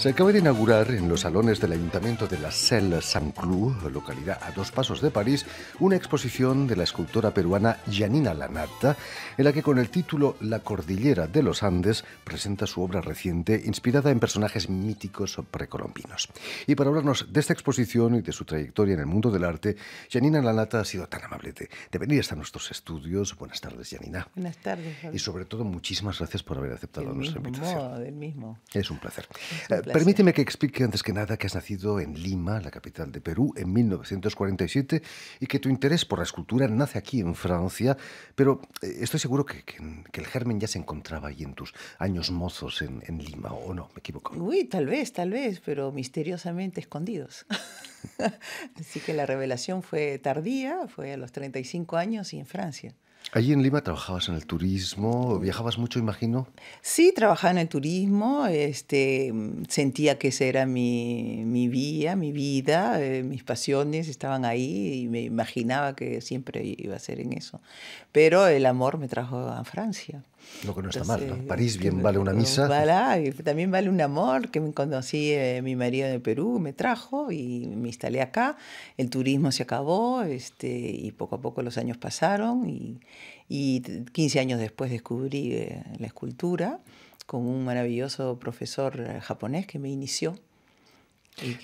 Se acaba de inaugurar en los salones del Ayuntamiento de la Celle-Saint-Cloud, localidad a 2 pasos de París, una exposición de la escultora peruana Giannina Lanata, en la que con el título La Cordillera de los Andes presenta su obra reciente inspirada en personajes míticos precolombinos. Y para hablarnos de esta exposición y de su trayectoria en el mundo del arte, Giannina Lanata ha sido tan amable de venir hasta nuestros estudios. Buenas tardes, Giannina. Buenas tardes, Javier. Y sobre todo, muchísimas gracias por haber aceptado nuestra invitación. Del mismo. Es un placer. Placer. Permíteme que explique antes que nada que has nacido en Lima, la capital de Perú, en 1947 y que tu interés por la escultura nace aquí en Francia, pero estoy seguro que el germen ya se encontraba ahí en tus años mozos en Lima, ¿o no? ¿Me equivoco? Uy, tal vez, pero misteriosamente escondidos. Así que la revelación fue tardía, fue a los 35 años y en Francia. Allí en Lima trabajabas en el turismo, viajabas mucho, imagino. Sí, trabajaba en el turismo, sentía que esa era mi vida, mis pasiones estaban ahí y me imaginaba que siempre iba a ser en eso. Pero el amor me trajo a Francia. Lo que no está mal, ¿no? París bien vale una misa. Y también vale un amor, que me conocí, mi marido en Perú me trajo y me instalé acá. El turismo se acabó y poco a poco los años pasaron y 15 años después descubrí la escultura con un maravilloso profesor japonés que me inició y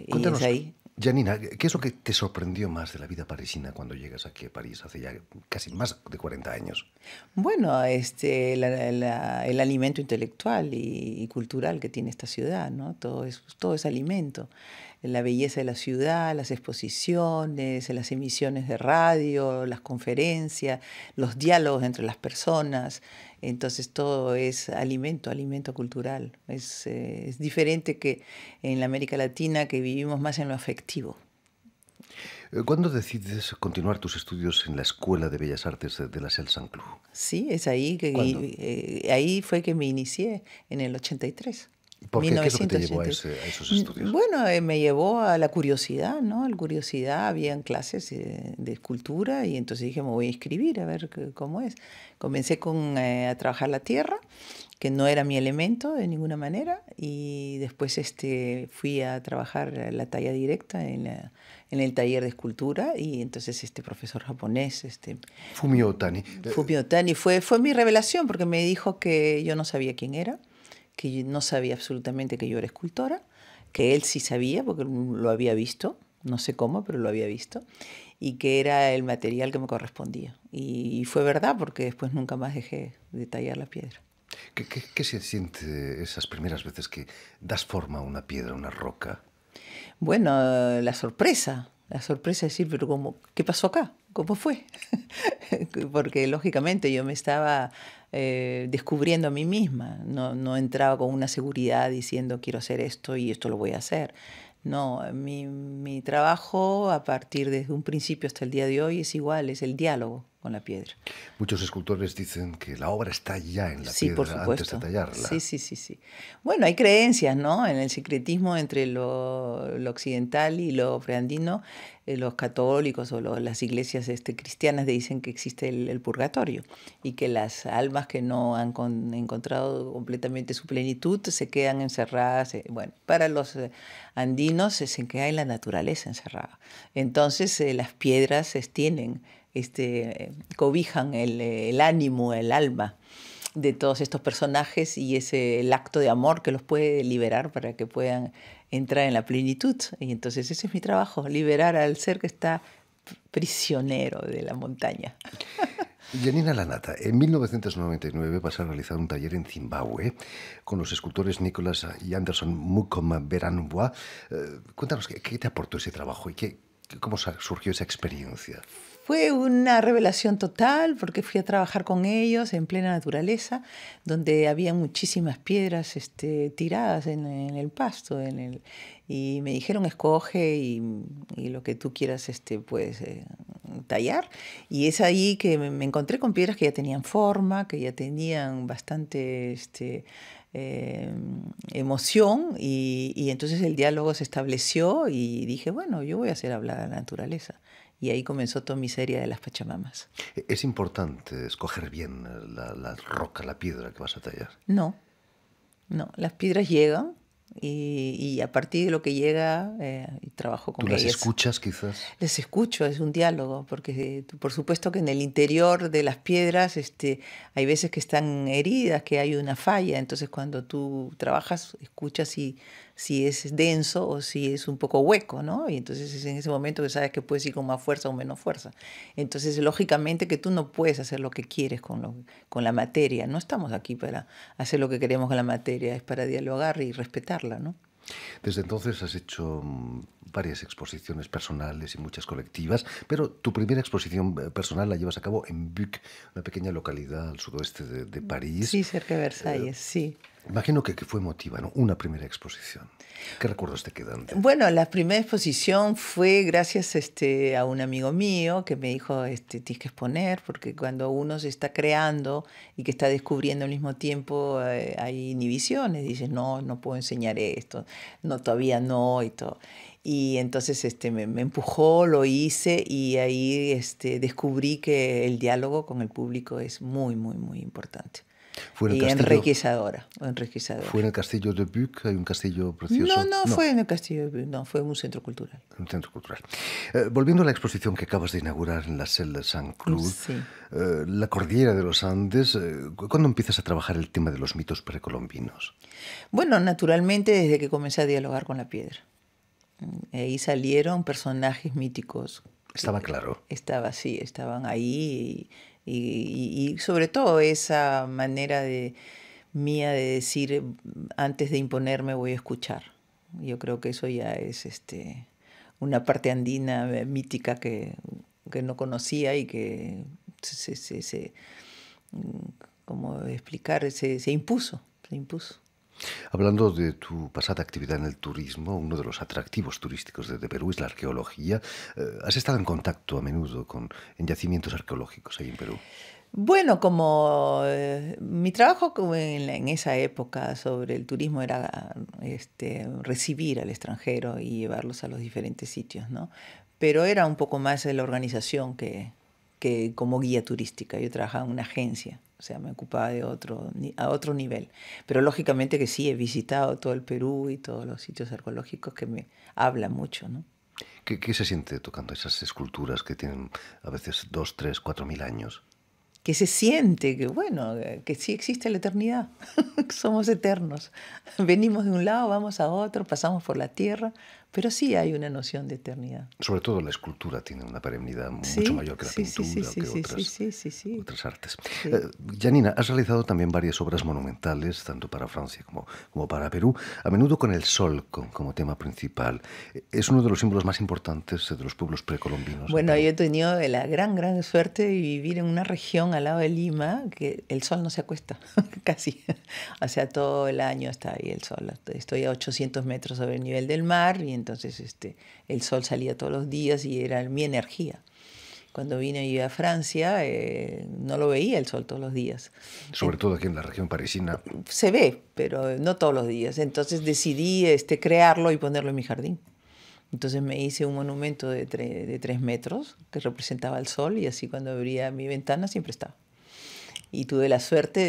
Cuéntanos, es ahí. Giannina, ¿qué es lo que te sorprendió más de la vida parisina cuando llegas aquí a París hace ya casi más de 40 años? Bueno, el alimento intelectual y cultural que tiene esta ciudad, ¿no? Todo es alimento. La belleza de la ciudad, las exposiciones, las emisiones de radio, las conferencias, los diálogos entre las personas. Entonces todo es alimento cultural. Es diferente que en la América Latina, que vivimos más en lo afectivo. ¿Cuándo decides continuar tus estudios en la Escuela de Bellas Artes de la Celle-Saint-Cloud? Sí, es ahí ahí fue que me inicié, en el 83. ¿Por qué? ¿Qué es lo que te llevó a esos estudios? Bueno, me llevó a la curiosidad, ¿no? La curiosidad, habían clases de escultura y entonces dije, me voy a inscribir a ver cómo es. Comencé a trabajar la tierra, que no era mi elemento de ninguna manera, y después fui a trabajar la talla directa en el taller de escultura, y entonces este profesor japonés, Fumio Otani. Fumio Otani, fue mi revelación, porque me dijo que yo no sabía quién era, que yo no sabía absolutamente que yo era escultora, que él sí sabía porque lo había visto, no sé cómo, pero lo había visto, y que era el material que me correspondía. Y fue verdad, porque después nunca más dejé de tallar la piedra. ¿Qué se siente esas primeras veces que das forma a una piedra, a una roca? Bueno, la sorpresa es decir, pero ¿qué pasó acá? ¿Cómo fue? Porque lógicamente yo me estaba descubriendo a mí misma, no entraba con una seguridad diciendo quiero hacer esto y esto lo voy a hacer. No, mi trabajo a partir desde un principio hasta el día de hoy es igual, es el diálogo con la piedra. Muchos escultores dicen que la obra está ya en la Sí, piedra por supuesto. antes de tallarla. Sí. Bueno, hay creencias, ¿no? En el sincretismo entre lo occidental y lo preandino, los católicos o las iglesias cristianas dicen que existe el purgatorio y que las almas que no han encontrado completamente su plenitud se quedan encerradas. Bueno, para los andinos se queda en la naturaleza encerrada. Entonces las piedras tienen cobijan el ánimo, el alma de todos estos personajes y es el acto de amor que los puede liberar para que puedan entrar en la plenitud. Y entonces ese es mi trabajo, liberar al ser que está prisionero de la montaña. Giannina Lanata, en 1999 vas a realizar un taller en Zimbabue con los escultores Nicholas y Anderson Mukomberanwa. Cuéntanos, ¿qué te aportó ese trabajo y cómo surgió esa experiencia? Fue una revelación total porque fui a trabajar con ellos en plena naturaleza, donde había muchísimas piedras tiradas en el pasto. Y me dijeron, escoge y lo que tú quieras puedes tallar. Y es ahí que me encontré con piedras que ya tenían forma, que ya tenían bastante emoción. Y entonces el diálogo se estableció y dije, bueno, yo voy a hacer hablar a la naturaleza. Y ahí comenzó toda mi serie de las Pachamamas. ¿Es importante escoger bien la roca, la piedra que vas a tallar? No, las piedras llegan Y a partir de lo que llega, trabajo con ¿Tú las ellas. escuchas quizás? Les escucho, es un diálogo, porque por supuesto que en el interior de las piedras hay veces que están heridas, que hay una falla, entonces cuando tú trabajas, escuchas si es denso o si es un poco hueco, ¿no? Y entonces es en ese momento que sabes que puedes ir con más fuerza o menos fuerza. Entonces, lógicamente que tú no puedes hacer lo que quieres con la materia, no estamos aquí para hacer lo que queremos con la materia, es para dialogar y respetarla, ¿no? Desde entonces has hecho varias exposiciones personales y muchas colectivas, pero tu primera exposición personal la llevas a cabo en Buc, una pequeña localidad al sudoeste de París. Sí, cerca de Versalles, sí. Imagino que fue emotiva, ¿no? Una primera exposición. ¿Qué recuerdos te quedan Bueno, la primera exposición fue gracias a un amigo mío que me dijo, tienes que exponer, porque cuando uno se está creando y que está descubriendo al mismo tiempo, hay inhibiciones. Dices, no, no puedo enseñar esto, no, todavía no, y todo. Y entonces me empujó, lo hice y ahí descubrí que el diálogo con el público es muy, muy, muy importante. ¿Fue en el Y castillo? enriquecedora. ¿Fue en el castillo de Buc? Hay un castillo No, precioso. no fue en el castillo, no, fue en un centro cultural. Un centro cultural. Volviendo a la exposición que acabas de inaugurar en la Selle Saint-Cloud, Sí. la cordillera de los Andes, ¿cuándo empiezas a trabajar el tema de los mitos precolombinos? Bueno, naturalmente desde que comencé a dialogar con la piedra. Ahí salieron personajes míticos. Estaba claro. Estaban ahí y sobre todo esa manera mía de decir, antes de imponerme voy a escuchar. Yo creo que eso ya es una parte andina mítica que no conocía y que ¿cómo explicar? Se impuso. Hablando de tu pasada actividad en el turismo, uno de los atractivos turísticos de Perú es la arqueología. ¿Has estado en contacto a menudo en yacimientos arqueológicos ahí en Perú? Bueno, como mi trabajo en esa época sobre el turismo era recibir al extranjero y llevarlos a los diferentes sitios, ¿no? Pero era un poco más de la organización que como guía turística. Yo trabajaba en una agencia, o sea, me ocupaba a otro nivel. Pero lógicamente que sí, he visitado todo el Perú y todos los sitios arqueológicos que me hablan mucho, ¿no? ¿Qué se siente tocando esas esculturas que tienen a veces 2, 3, 4.000 años? Que se siente que, bueno, que sí existe la eternidad, somos eternos. Venimos de un lado, vamos a otro, pasamos por la tierra, pero sí hay una noción de eternidad. Sobre todo la escultura tiene una perennidad mucho Sí, mayor que la sí, pintura o que sí. otras artes. Sí. Janina, has realizado también varias obras monumentales, tanto para Francia como para Perú, a menudo con el sol como tema principal. Es uno de los símbolos más importantes de los pueblos precolombinos. Bueno, yo he tenido la gran suerte de vivir en una región al lado de Lima que el sol no se acuesta, casi. O sea, todo el año está ahí el sol. Estoy a 800 metros sobre el nivel del mar y entonces el sol salía todos los días y era mi energía. Cuando vine a Francia no lo veía el sol todos los días. Sobre todo aquí en la región parisina. Se ve, pero no todos los días. Entonces decidí crearlo y ponerlo en mi jardín. Entonces me hice un monumento de 3 metros que representaba el sol y así cuando abría mi ventana siempre estaba. Y tuve la suerte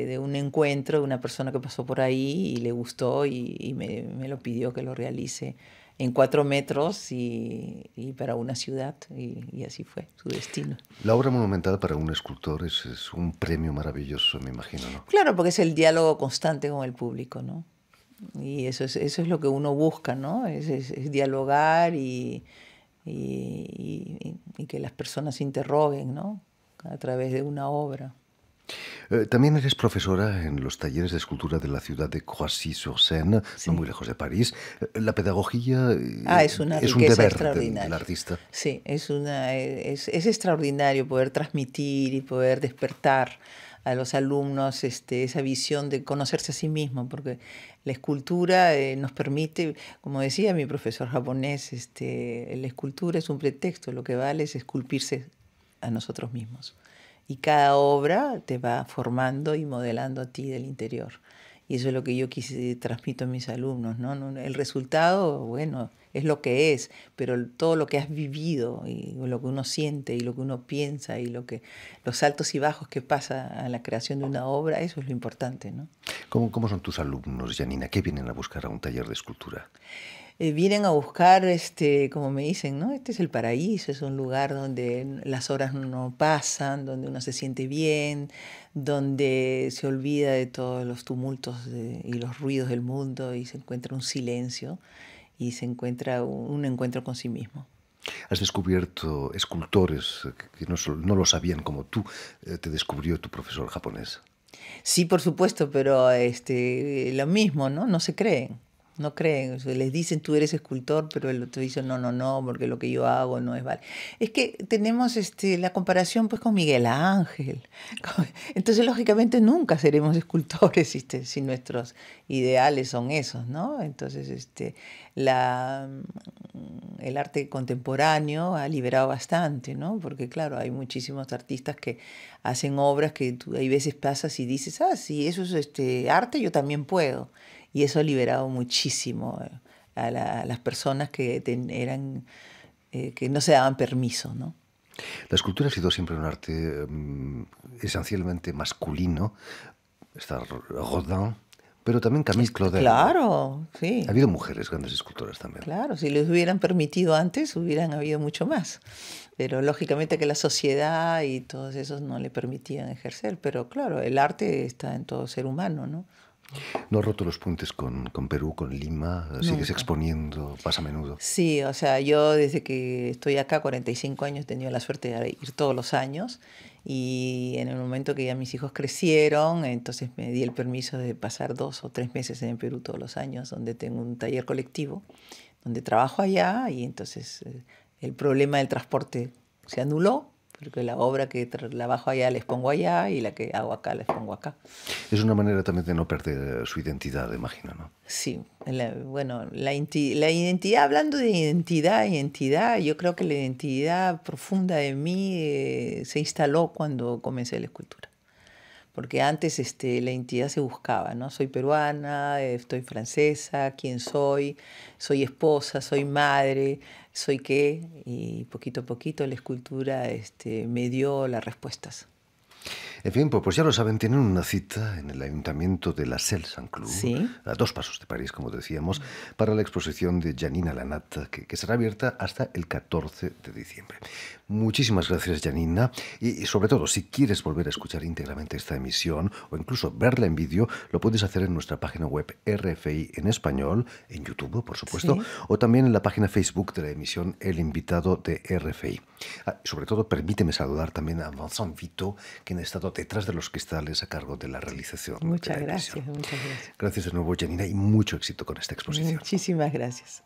de un encuentro de una persona que pasó por ahí y le gustó y me lo pidió que lo realice en 4 metros y para una ciudad y así fue su destino. La obra monumental para un escultor es un premio maravilloso, me imagino, ¿no? Claro, porque es el diálogo constante con el público, ¿no? Y eso es lo que uno busca, ¿no? Es dialogar y que las personas se interroguen, ¿no? A través de una obra. También eres profesora en los talleres de escultura de la ciudad de Croissy-sur-Seine, Sí. no muy lejos de París. La pedagogía Es una es un riqueza deber extraordinaria. del artista. Sí, es extraordinario poder transmitir y poder despertar a los alumnos esa visión de conocerse a sí mismo, porque la escultura nos permite, como decía mi profesor japonés, la escultura es un pretexto, lo que vale es esculpirse a nosotros mismos. Y cada obra te va formando y modelando a ti del interior. Y eso es lo que yo transmito a mis alumnos, ¿no? El resultado, bueno, es lo que es, pero todo lo que has vivido y lo que uno siente y lo que uno piensa y los altos y bajos que pasa a la creación de una obra, eso es lo importante, ¿no? ¿Cómo son tus alumnos, Janina? ¿Qué vienen a buscar a un taller de escultura? Vienen a buscar, como me dicen, ¿no? Este es el paraíso, es un lugar donde las horas no pasan, donde uno se siente bien, donde se olvida de todos los tumultos y los ruidos del mundo y se encuentra un silencio y se encuentra un encuentro con sí mismo. Has descubierto escultores que no lo sabían como tú, te descubrió tu profesor japonés. Sí, por supuesto, pero lo mismo, ¿no? No se creen. No creen, o sea, les dicen tú eres escultor, pero el otro dice no, no, no, porque lo que yo hago no es vale. Es que tenemos la comparación pues con Miguel Ángel. Entonces, lógicamente, nunca seremos escultores si nuestros ideales son esos, ¿no? Entonces, el arte contemporáneo ha liberado bastante, ¿no? Porque, claro, hay muchísimos artistas que hacen obras que tú hay veces pasas y dices, si eso es arte, yo también puedo. Y eso ha liberado muchísimo a las personas que que no se daban permiso, ¿no? La escultura ha sido siempre un arte esencialmente masculino. Está Rodin, pero también Camille Claudel. Claro, sí. Ha habido mujeres grandes escultoras también. Claro, si les hubieran permitido antes, hubieran habido mucho más. Pero lógicamente que la sociedad y todos esos no le permitían ejercer. Pero claro, el arte está en todo ser humano, ¿no? ¿No has roto los puentes con Perú, con Lima? ¿Sigues Nunca. exponiendo? ¿Vas a menudo? Sí, o sea, yo desde que estoy acá, 45 años, he tenido la suerte de ir todos los años y en el momento que ya mis hijos crecieron, entonces me di el permiso de pasar 2 o 3 meses en Perú todos los años, donde tengo un taller colectivo, donde trabajo allá y entonces el problema del transporte se anuló, porque la obra que trabajo allá les pongo allá y la que hago acá les pongo acá. Es una manera también de no perder su identidad, imagino, ¿no? Sí, bueno, la identidad, hablando de identidad, yo creo que la identidad profunda de mí se instaló cuando comencé la escultura. Porque antes la identidad se buscaba, ¿no? Soy peruana, estoy francesa, quién soy esposa, soy madre, soy qué, y poquito a poquito la escultura me dio las respuestas. En fin, pues ya lo saben, tienen una cita en el Ayuntamiento de la Celle Saint-Cloud, Sí. a 2 pasos de París, como decíamos, para la exposición de Janina Lanat, que será abierta hasta el 14 de diciembre. Muchísimas gracias, Janina. Y sobre todo, si quieres volver a escuchar íntegramente esta emisión o incluso verla en vídeo, lo puedes hacer en nuestra página web RFI en español, en YouTube, por supuesto, Sí. o también en la página Facebook de la emisión El Invitado de RFI. Sobre todo, permíteme saludar también a Vincent Vito, quien ha estado detrás de los cristales a cargo de la realización. Muchas de la gracias, emisión. muchas gracias. Gracias de nuevo, Janina, y mucho éxito con esta exposición. Muchísimas gracias.